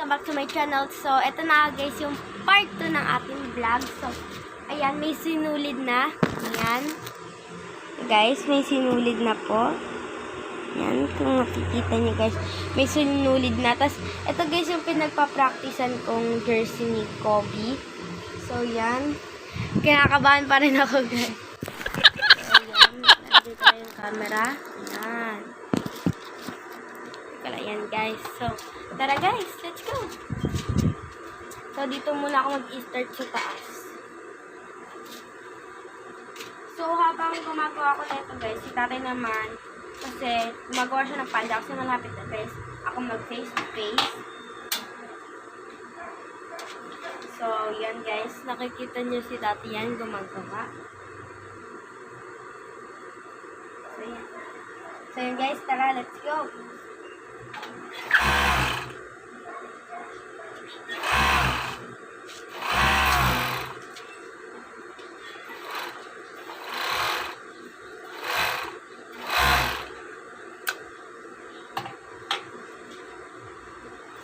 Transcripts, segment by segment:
welcome back to my channel. So, eto na guys, yung part 2 ng ating vlog. So, ayan, may sinulid na. Ayan. Guys, may sinulid na po. Ayan, kung makikita niyo guys, may sinulid na. Tapos, eto guys, yung pinagpa-practicean kong jersey ni Kobe. So, ayan. Kinakabahan pa rin ako guys. So, ayan. Nandito na yung camera. Ayan. Ayan guys. So, tara guys, let's go. So, dito muna ako mag-start sa taas. So, habang gumagawa ko nito guys, si tatay naman, kasi gumagawa siya ng panda kasi malapit na guys, ako mag-face to face. So, yan guys, nakikita niyo si tatay yan gumagawa. So, yan guys, tara, let's go.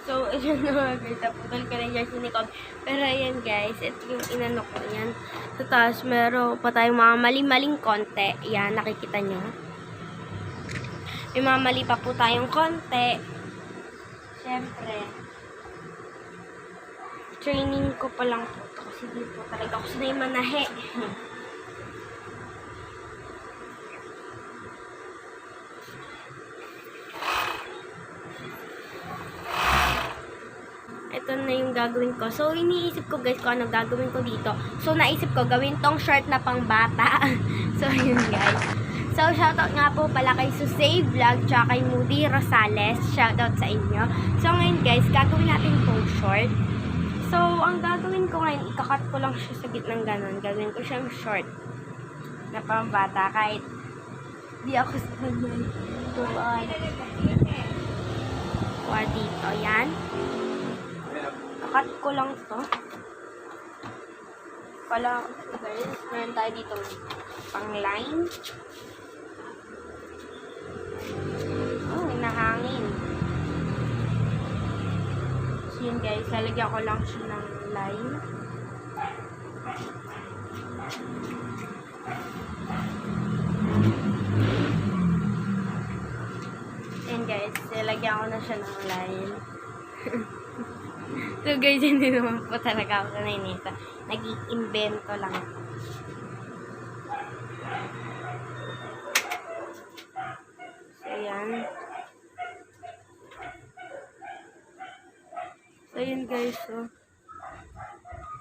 So, ito na guys, naputol ko na yung jersey ni Kobe. Pero ayan guys, ito yung inano ko. Yan. Sa taas, meron pa tayong mga maling-maling konti. Yan, nakikita nyo. May mga mali pa po tayong konti. Siyempre, training ko pa lang po ito. Kasi di po talaga ako sanay manahe. Ito na yung gagawin ko. So, iniisip ko guys kung ano gagawin ko dito. So, naisip ko gawin tong short na pang bata. So, yun guys. So, shoutout nga po pala kay Susay Vlog tsaka kay Moody Rosales. Shoutout sa inyo. So, ngayon guys, gagawin natin tong short. So, ang gagawin ko ngayon, ikakat ko lang siya sa gitnang ganon. Gagawin ko siyang short na pang bata kahit di ako sanay. Tuwan. Kuha dito. Yan. Cut ko lang to. Pala, guys, meron tayo dito pang line. Oh, nahangin. So, yun guys, lalagyan ko lang siya ng line. And guys, lalagyan ko na siya ng line. So guys, hindi naman po talaga ako sanay nito. Nag-iimbento lang ako. So yan. So yun guys.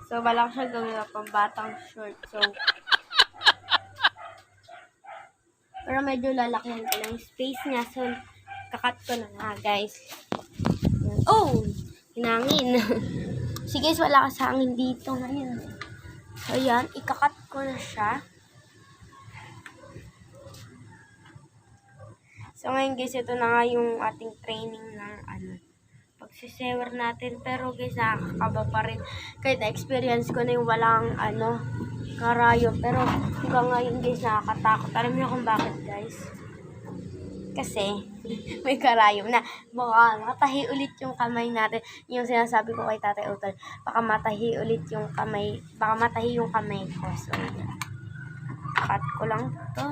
So balak siya gawin na pang batang short. So pero medyo lalakihan ko lang space niya. So kakat ko na nga guys. Oh! Hinangin. Sige guys, wala kasi hangin dito ngayon. So, yan. Ikakat ko na siya. So, ngayon guys, ito na nga yung ating training ng pagsisewer natin. Pero guys, nakakaba pa rin. Kahit na-experience ko na yung walang karayom. Pero hanggang ngayon guys, nakakatakot. Alam niyo kung bakit guys? Kasi, may karayom na baka matahi ulit yung kamay natin. Yung sinasabi ko kay Tatay Utol, baka matahi ulit yung kamay, baka matahi yung kamay ko. So, cut ko lang to.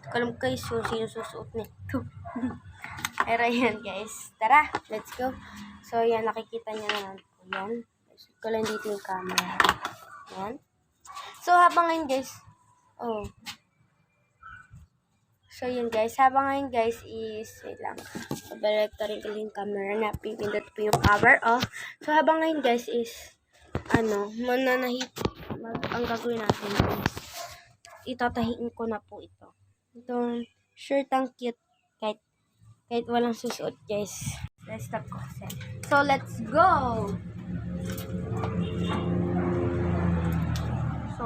Alam ko guys, sino susuot nito. Pero yan guys. Tara, let's go. So yan, nakikita nyo naman po yan. Suot ko lang dito yung camera. Yan. So habang ngayon guys, so yun guys, habang ngayon guys is, wait lang. Pabalek rin ko yung camera na pipindot po yung power off. So habang ngayon guys is, mananahit, ang gagawin natin is, itatahiin ko na po ito. Itong shirt ang cute kahit walang susuot guys. Let's stop ko kasi. So let's go! So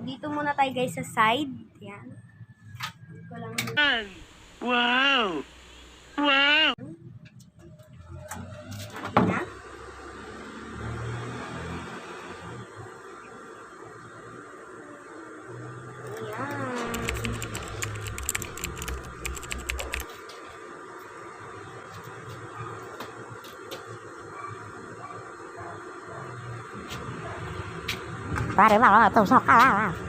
dito muna tayo guys sa side. Yan. Ko lang Wow! Wow! Okay na? Pare ba, tusok ka lang.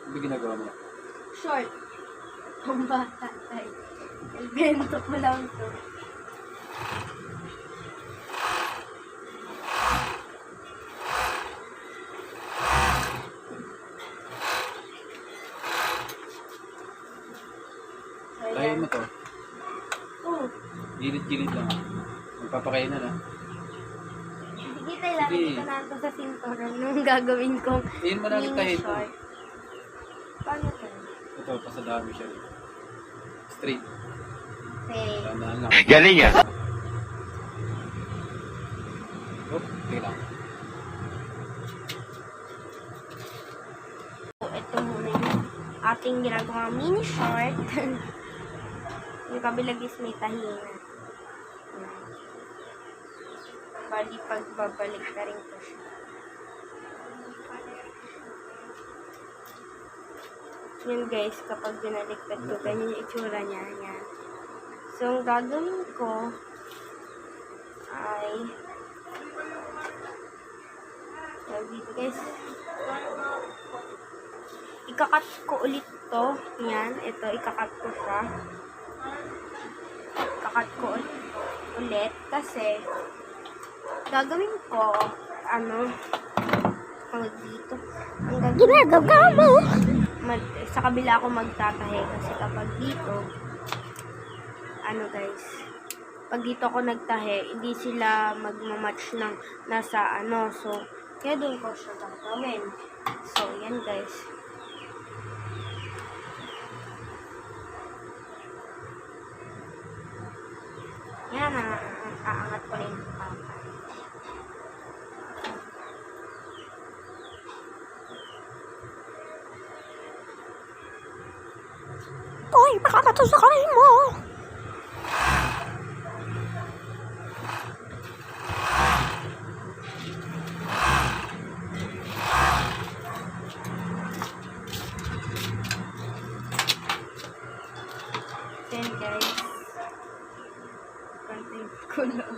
Ano ginagawa mo? Short. Pambata tayo. Bento ko lang to. So, Kaya mo to. Oh, Gilid-gilid lang. Magpapakain na. sige tayo lang. Sige. Ito na ako sa sinturon nung gagawin kong Iyan mo na mini tayo ito. short. Paano to? Ito, pasadami siya. Straight. Say, Tandaan lang. Galing ah! Oh, okay lang. ito muna yung ating ginagawa mini short. Yung kabilang is may tahina. Yan. Bali, pagbabalik ka rin ko siya. Yan guys, kapag binaliktad ko, ganyan yung itsura niya. Yan. So, ang gagawin ko ay dito guys, ikakat ko ulit to. Yan, ito, ikakat ko siya. Ikakat ko ulit kasi gagawin ko dito. Ang Ginagawa mo. sa kabila ako magtatahe kasi kapag dito guys, pag dito ako nagtahe, hindi sila magmamatch ng nasa so kaya doon ko siya gagawin. So yan guys, yan aangat ko rin yung papa. Uy, baka matusok ka rin mo. Then guys, content ko lang.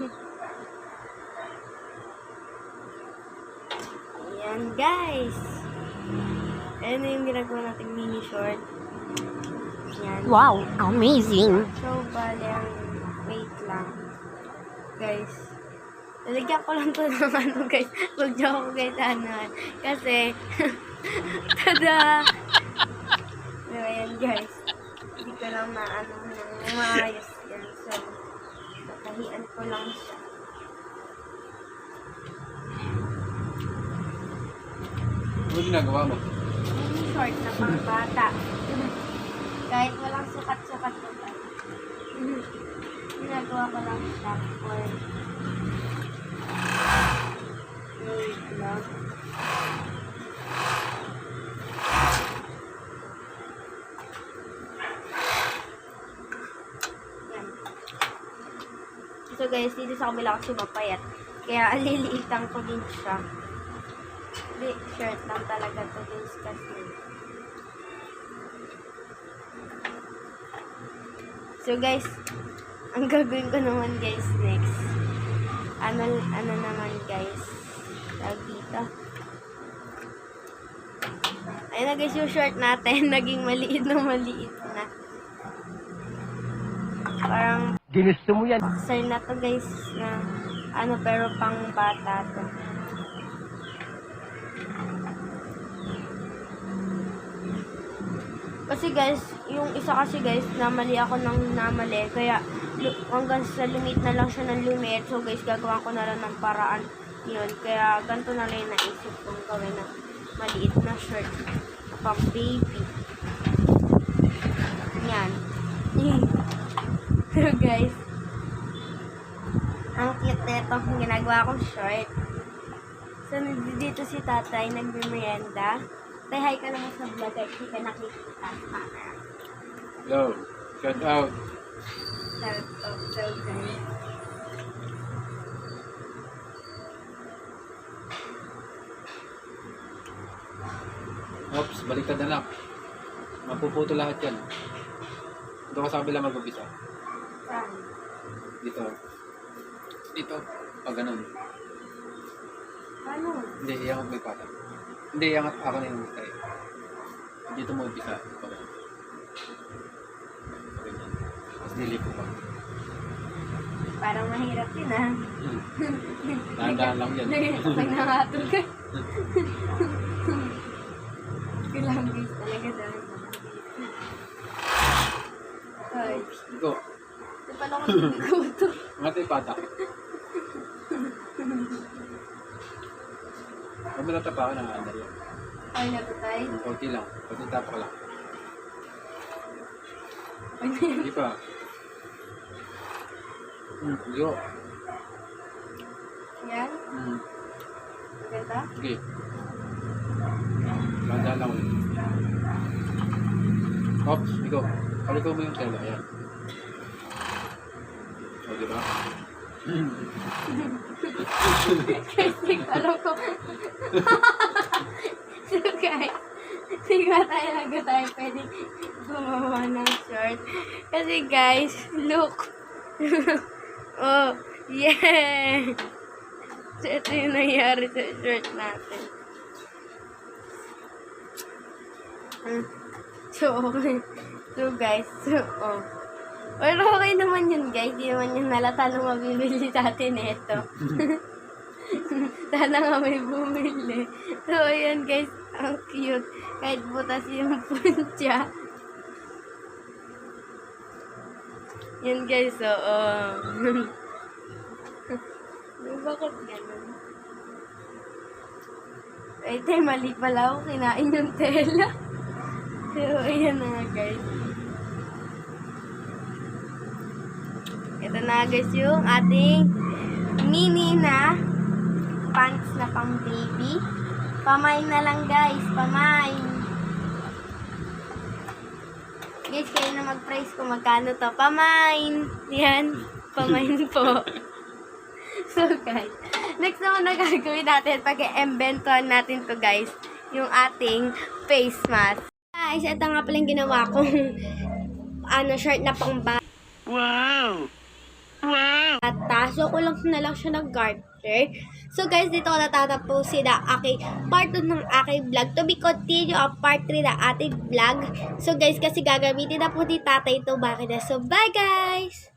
Ayan guys, ayan na yung ginagawa nating mini short. Yan. Wow, amazing. So, bale, wait lang. Guys, lalagyan ko lang to ng guys. Huwag niyo ako guys, kasi, tada! So, ayan guys. Hindi ko lang ng maayos yan. So, natahian ko lang siya. Ano ginagawa mo? Mini short na pang bata. Kahit walang sukat-sukat ko ba. Ginagawa ko lang siya for yan. So guys, dito sa kabila kasi mapayat. Kaya aliliitan ko din siya. Hindi, shirt lang talaga to guys kasi. So guys, ang gagawin ko naman guys next. Ano naman guys. Tawag dito. Ayun na guys yung short natin. Naging maliit na. Parang Ginusto mo yan. boxer na to guys. Na pero pang bata to. Kasi guys, yung isa kasi guys, namali ako ng namali. Kaya hanggang sa lumit na lang siya ng lumit. So guys, gagawa ko na lang ng paraan yun. Kaya ganito na lang yung naisip kong gawin ng maliit na shirt. Pang baby. Yan. So guys, Ang cute nito, ginagawa kong short. So, dito si tatay, nagme-merienda. Tay, hi ka naman sa vlog, kahit hindi ka nakikita. Yo, shout out. So, guys. Oops, baliktad na lang. Mapuputo lahat yan. Ito ka sa kabila mag-umpisa. Saan? Dito. Dito. Pag ganun. Paano? Hindi, iangat mo yung pata. Hindi, iangat ako na yung tayo. Dito mo umpisa. Pag ganun. Ganyan. Tapos nilipo pa. Parang mahirap yun, ah. Dahan-dahan lang yan. Pag nangatol ka. Kailangan guys talaga dahil. Ay, Go. di pa ako nagkuto. Angat yung pata. Huwag mo natapa ako na andar yan. Ay, natutay. Konti lang. Konti tapa ko lang. Ay, Hindi pa. Yo. yan. Mm. Maganda. Sige. Dahan-dahan lang ulit. Oops, ikaw. Paliko mo yung tela. Ayan. O, diba? Kasi alam ko. So guys, siguro tayo pwede gumawa ng short. Kasi guys, look. Oh, yeah. So ito yung nangyari sa short natin. So guys, oh. Pero okay naman yun guys, di naman yung nalata nung mabibili natin ito. Sana nga may bumili. So ayan guys, ang cute. Kahit butas yung puntya. Yan guys, oo. Bakit ganun? Ay, tayo, mali pala ako. Kinain yung tela. So, ayan na nga guys. Ito na guys yung ating mini na pants na pang baby. Pamain na lang guys, pamain. Guys, kayo na mag-price kung magkano to. Pamain! Yan, pamain po. So guys, next naman na gagawin natin pag-embentuhan natin to guys, yung ating face mask. Guys, ito nga pala yung ginawa kong shirt na pang Wow! Wow! bata. So, kulang na lang siya ng garter. So guys, dito ko natatapusin na aking part 2 ng aking vlog. To be continue ang part 3 na ating vlog. So guys, kasi gagamitin na po ni tatay ito. Bakit na? So bye guys!